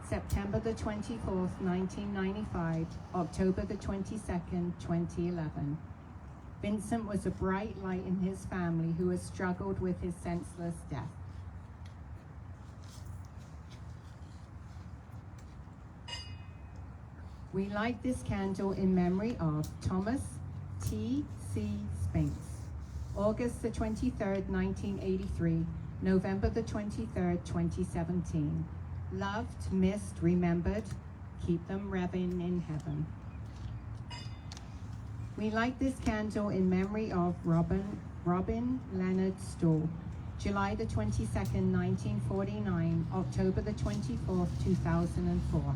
September the 24th, 1995, October the 22nd, 2011. Vincent was a bright light in his family who has struggled with his senseless death. We light this candle in memory of Thomas T. C. Spinks, August the 23rd, 1983, November the 23rd, 2017. Loved, missed, remembered, keep them revving in heaven. We light this candle in memory of Robin Leonard Stoll, July the 22nd, 1949, October the 24th, 2004.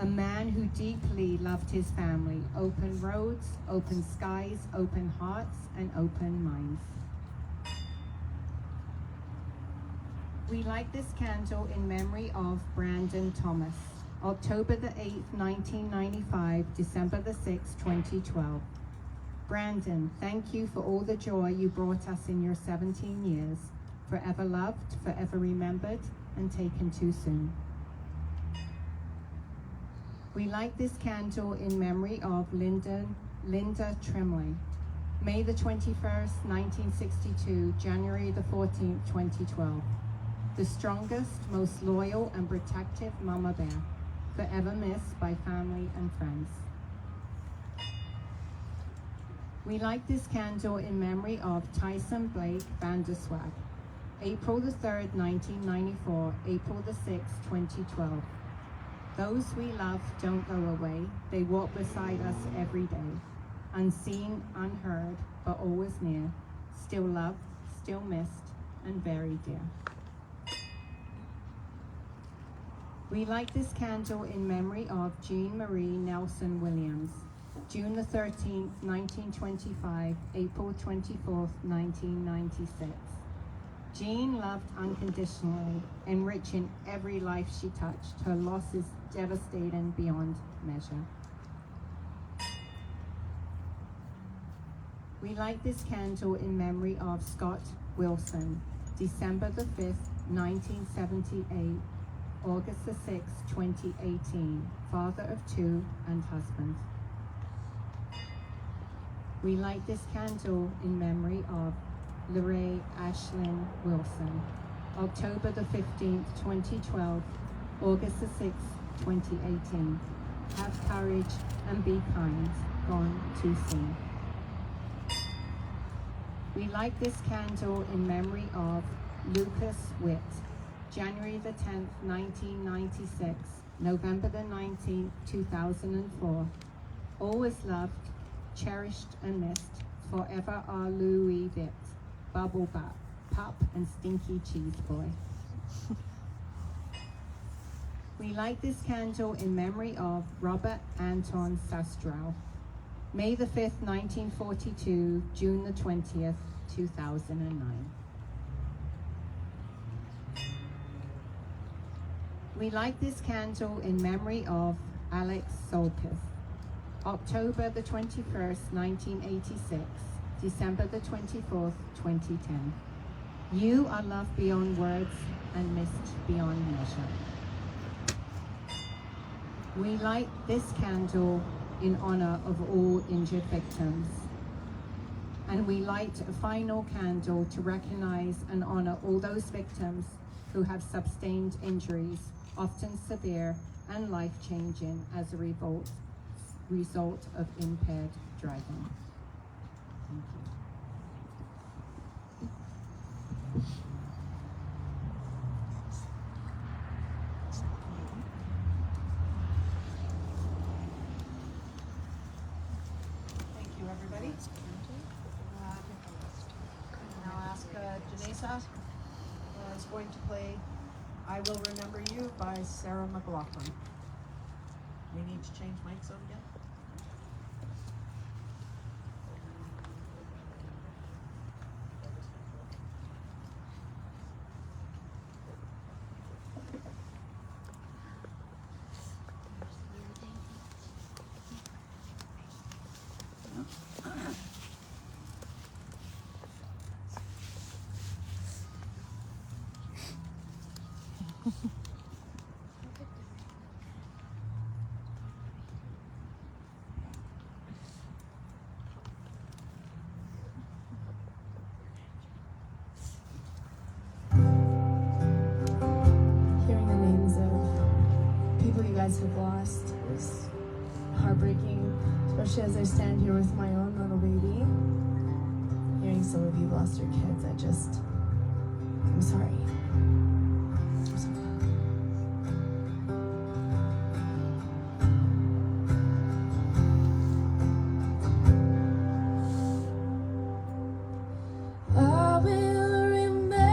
A man who deeply loved his family, open roads, open skies, open hearts, and open minds. We light this candle in memory of Brandon Thomas, October the 8th, 1995, December the 6th, 2012. Brandon, thank you for all the joy you brought us in your 17 years, forever loved, forever remembered, and taken too soon. We light this candle in memory of Linda Trimley, May the 21st, 1962, January the 14th, 2012. The strongest, most loyal, and protective mama bear, forever missed by family and friends. We light this candle in memory of Tyson Blake Vanderswag, April the 3rd, 1994, April the 6th, 2012. Those we love don't go away. They walk beside us every day, unseen, unheard, but always near, still loved, still missed, and very dear. We light this candle in memory of Jean Marie Nelson Williams, June the 13th, 1925, April 24th, 1996. Jean loved unconditionally, enriching every life she touched. Her loss is devastating beyond measure. We light this candle in memory of Scott Wilson, December the 5th, 1978, August the 6th, 2018, father of two and husband. We light this candle in memory of Lorraine Ashlyn Wilson, October the 15th, 2012, August the 6th, 2018. Have courage and be kind, gone too soon. We light this candle in memory of Lucas Witt, January the 10th, 1996, November the 19th, 2004. Always loved, cherished and missed, forever our Louis Witt, Bubble Bap, Pup and Stinky Cheese Boy. We light this candle in memory of Robert Anton Sastrow, May the 5th, 1942, June the 20th, 2009. We light this candle in memory of Alex Solkis, October the 21st, 1986, December the 24th, 2010. You are loved beyond words and missed beyond measure. We light this candle in honor of all injured victims. And we light a final candle to recognize and honor all those victims who have sustained injuries, often severe and life-changing as a result of impaired driving. Thank you. Thank you, everybody. Now ask Janessa is going to play I Will Remember You by Sarah McLachlan. We need to change mics out again. Hearing the names of people you guys have lost is heartbreaking, especially as I stand here with my own little baby. Hearing some of you lost your kids, I'm sorry. I'm sorry. I will remember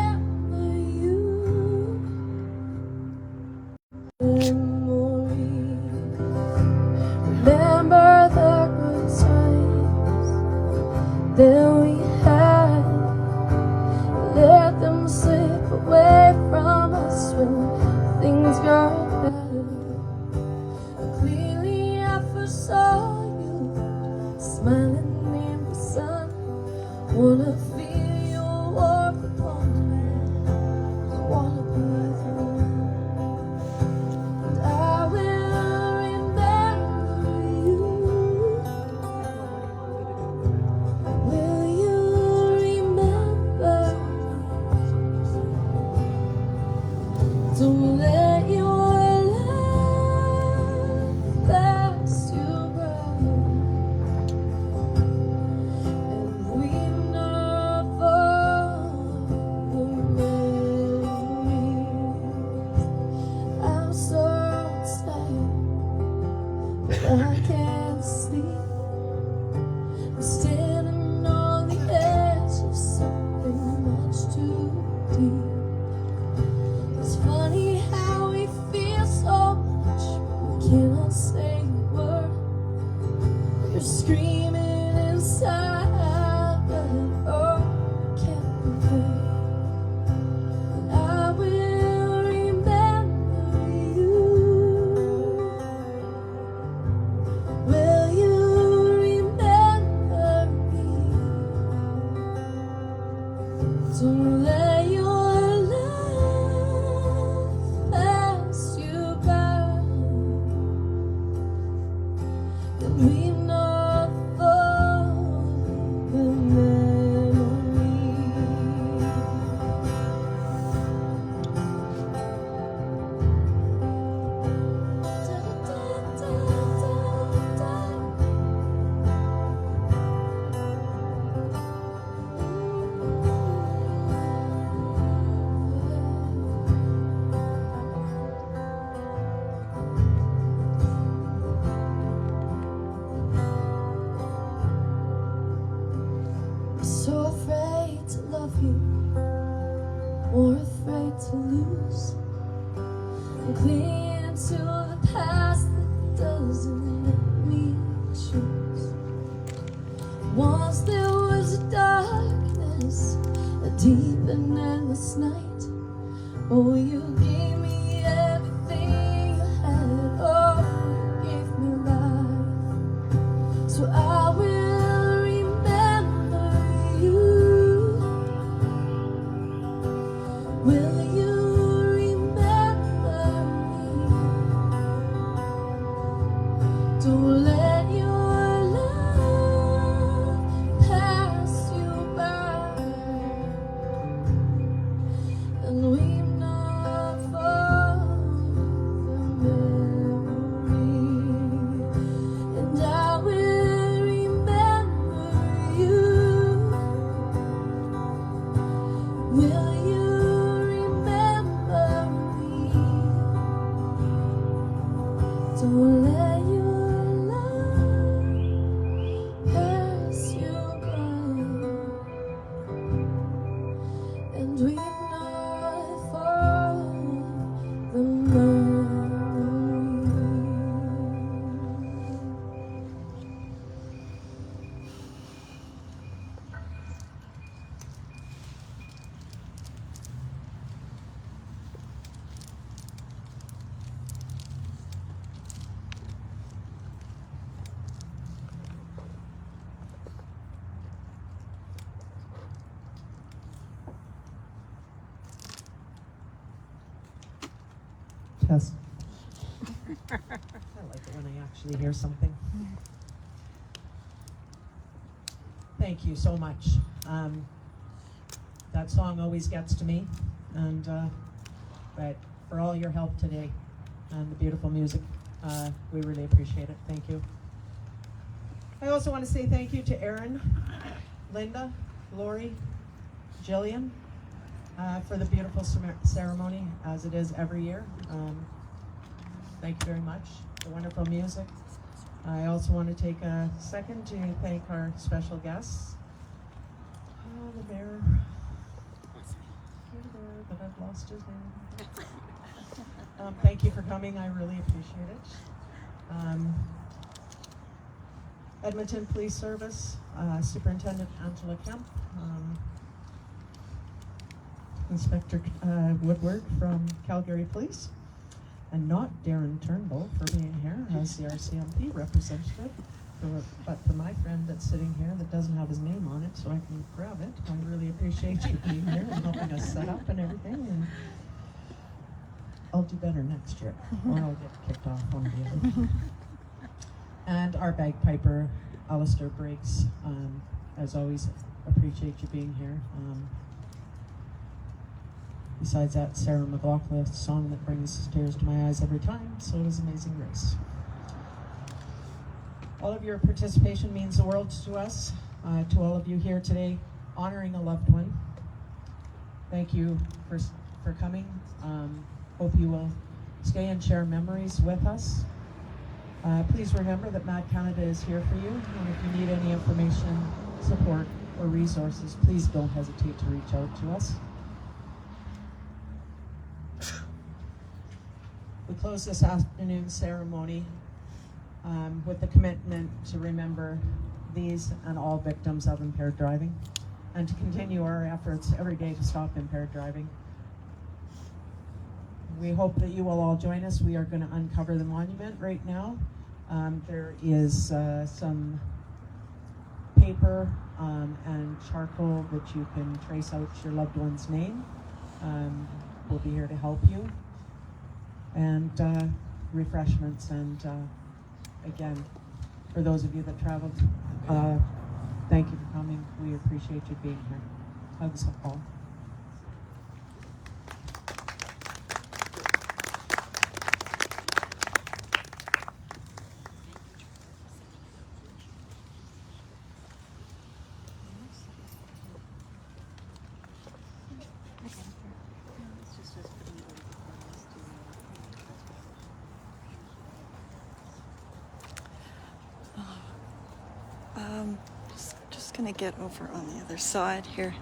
deep. It's funny how we feel so much, we cannot say a word. You're screaming inside, but oh, can't be heard. And I will remember you. Will you remember me? Don't let your life pass you by, and leave not for the memory. Da, da, da, da, da. So afraid to love you, more afraid to lose. I'm clinging to the past that doesn't let me choose. Once there was a darkness, a deep and endless night. Oh, you gave me everything you had. Oh, you gave me life. So I will remember you. Will you remember me? Don't let your love pass you by, and weep not for the memory. And I will remember you. Will you remember me? Don't let your love pass you by, and weep not for the memory. Test. I like it when I actually hear something. Thank you so much. That song always gets to me, and but for all your help today and the beautiful music, we really appreciate it. Thank you. I also want to say thank you to Erin, Linda, Lori, Jillian, for the beautiful ceremony, as it is every year. Thank you very much. The wonderful music. I also want to take a second to thank our special guests. The mayor. You're there, but I've lost his name. Thank you for coming. I really appreciate it. Edmonton Police Service, Superintendent Angela Kemp, Inspector Woodward from Calgary Police, and not Darren Turnbull for being here as the RCMP representative, but for my friend that's sitting here that doesn't have his name on it, so I can grab it. I really appreciate you being here and helping us set up and everything. And I'll do better next year, or I'll get kicked off one or the other. And our bagpiper, Alistair Briggs, as always, appreciate you being here. Besides that, Sarah McLaughlin's song that brings tears to my eyes every time, so does Amazing Grace. All of your participation means the world to us. To all of you here today, honoring a loved one, thank you for coming. Hope you will stay and share memories with us. Please remember that Mad Canada is here for you, and if you need any information, support, or resources, please don't hesitate to reach out to us. We close this afternoon's ceremony with the commitment to remember these and all victims of impaired driving, and to continue our efforts every day to stop impaired driving. We hope that you will all join us. We are going to uncover the monument right now. There is some paper and charcoal that you can trace out your loved one's name. We'll be here to help you. And refreshments, and again, for those of you that traveled, thank you for coming. We appreciate you being here. Hugs all. Just gonna get over on the other side here.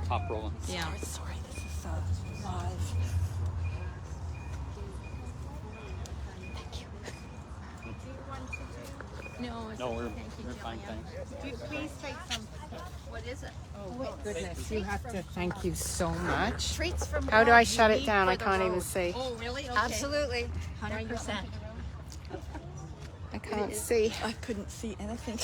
Top rolling. Yeah. Sorry, this is live. Thank you. No, it's No, we're thank you, fine, Jillian. thanks. Please take some. What is it? Oh, goodness, you have to thank you so much. Treats from How do God I you shut it need down? for I the can't even road. see. Oh, really? Okay. Absolutely. 100%. I can't see. I couldn't see anything.